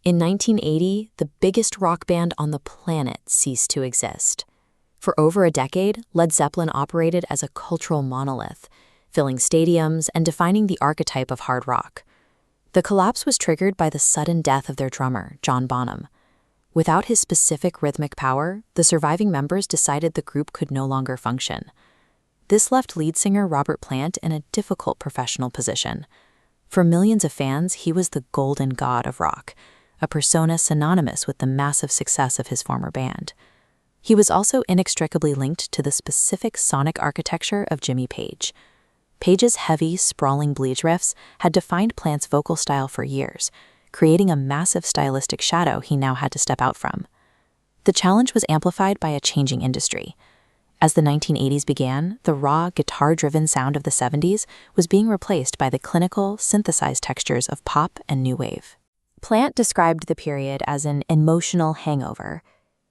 In 1980, the biggest rock band on the planet ceased to exist. For over a decade, Led Zeppelin operated as a cultural monolith, filling stadiums and defining the archetype of hard rock. The collapse was triggered by the sudden death of their drummer, John Bonham. Without his specific rhythmic power, the surviving members decided the group could no longer function. This left lead singer Robert Plant in a difficult professional position. For millions of fans, he was the golden god of rock, a persona synonymous with the massive success of his former band. He was also inextricably linked to the specific sonic architecture of Jimmy Page. Page's heavy, sprawling bleed riffs had defined Plant's vocal style for years, creating a massive stylistic shadow he now had to step out from. The challenge was amplified by a changing industry. As the 1980s began, the raw, guitar-driven sound of the 70s was being replaced by the clinical, synthesized textures of pop and new wave. Plant described the period as an emotional hangover.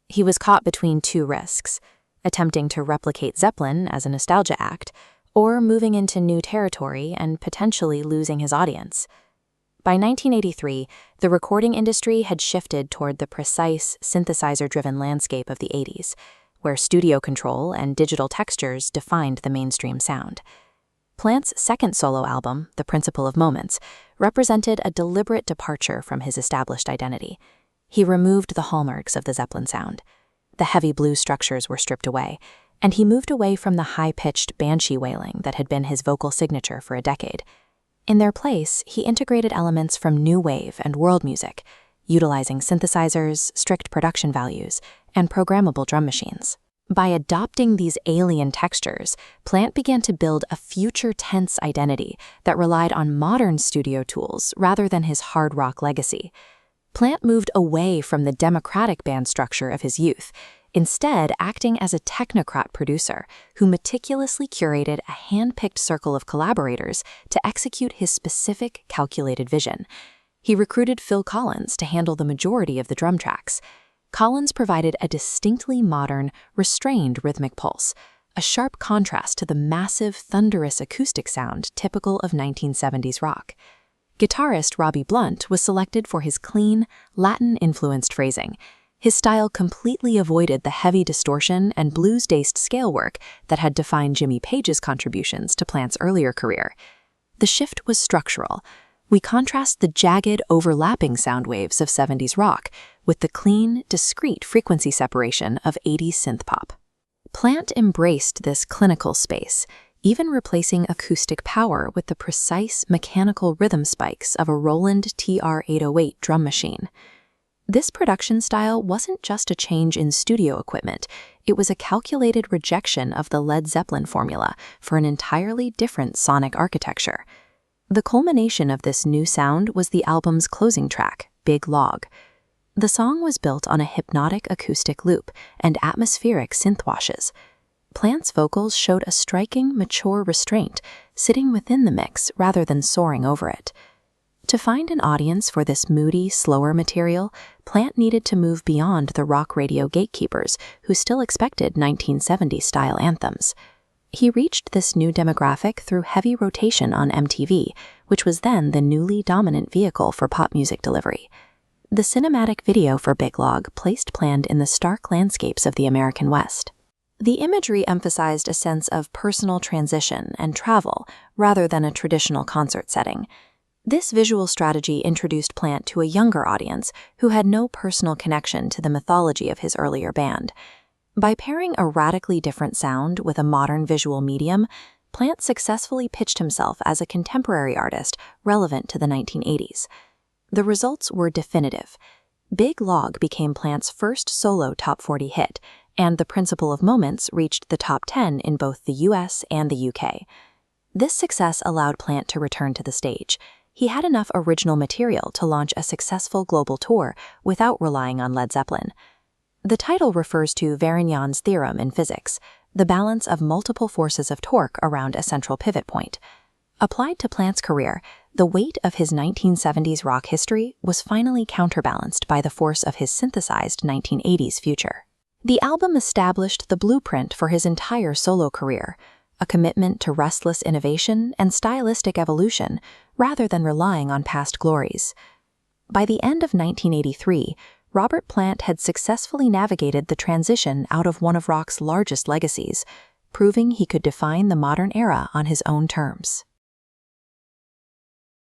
He was caught between two risks: attempting to replicate Zeppelin as a nostalgia act, or moving into new territory and potentially losing his audience. By 1983, the recording industry had shifted toward the precise, synthesizer-driven landscape of the 80s, where studio control and digital textures defined the mainstream sound. Plant's second solo album, The Principle of Moments, represented a deliberate departure from his established identity. He removed the hallmarks of the Zeppelin sound. The heavy blues structures were stripped away, and he moved away from the high-pitched banshee wailing that had been his vocal signature for a decade. In their place, he integrated elements from new wave and world music, utilizing synthesizers, strict production values, and programmable drum machines. By adopting these alien textures, Plant began to build a future-tense identity that relied on modern studio tools rather than his hard rock legacy. Plant moved away from the democratic band structure of his youth, instead acting as a technocrat producer who meticulously curated a hand-picked circle of collaborators to execute his specific, calculated vision. He recruited Phil Collins to handle the majority of the drum tracks. Collins provided a distinctly modern, restrained rhythmic pulse, a sharp contrast to the massive, thunderous acoustic sound typical of 1970s rock. Guitarist Robbie Blunt was selected for his clean, Latin-influenced phrasing. His style completely avoided the heavy distortion and blues-based scale work that had defined Jimmy Page's contributions to Plant's earlier career. The shift was structural. We contrast the jagged, overlapping sound waves of 70s rock with the clean, discrete frequency separation of 80s synth-pop. Plant embraced this clinical space, even replacing acoustic power with the precise mechanical rhythm spikes of a Roland TR-808 drum machine. This production style wasn't just a change in studio equipment, it was a calculated rejection of the Led Zeppelin formula for an entirely different sonic architecture. The culmination of this new sound was the album's closing track, Big Log. The song was built on a hypnotic acoustic loop and atmospheric synth washes. Plant's vocals showed a striking, mature restraint, sitting within the mix rather than soaring over it. To find an audience for this moody, slower material, Plant needed to move beyond the rock radio gatekeepers who still expected 1970s-style anthems. He reached this new demographic through heavy rotation on MTV, which was then the newly dominant vehicle for pop music delivery. The cinematic video for Big Log placed Plant in the stark landscapes of the American West. The imagery emphasized a sense of personal transition and travel rather than a traditional concert setting. This visual strategy introduced Plant to a younger audience who had no personal connection to the mythology of his earlier band. By pairing a radically different sound with a modern visual medium, Plant successfully pitched himself as a contemporary artist relevant to the 1980s. The results were definitive. Big Log became Plant's first solo top 40 hit, and The Principle of Moments reached the top 10 in both the US and the UK. This success allowed Plant to return to the stage. He had enough original material to launch a successful global tour without relying on Led Zeppelin. The title refers to Varignon's theorem in physics, the balance of multiple forces of torque around a central pivot point. Applied to Plant's career, the weight of his 1970s rock history was finally counterbalanced by the force of his synthesized 1980s future. The album established the blueprint for his entire solo career, a commitment to restless innovation and stylistic evolution rather than relying on past glories. By the end of 1983, Robert Plant had successfully navigated the transition out of one of rock's largest legacies, proving he could define the modern era on his own terms.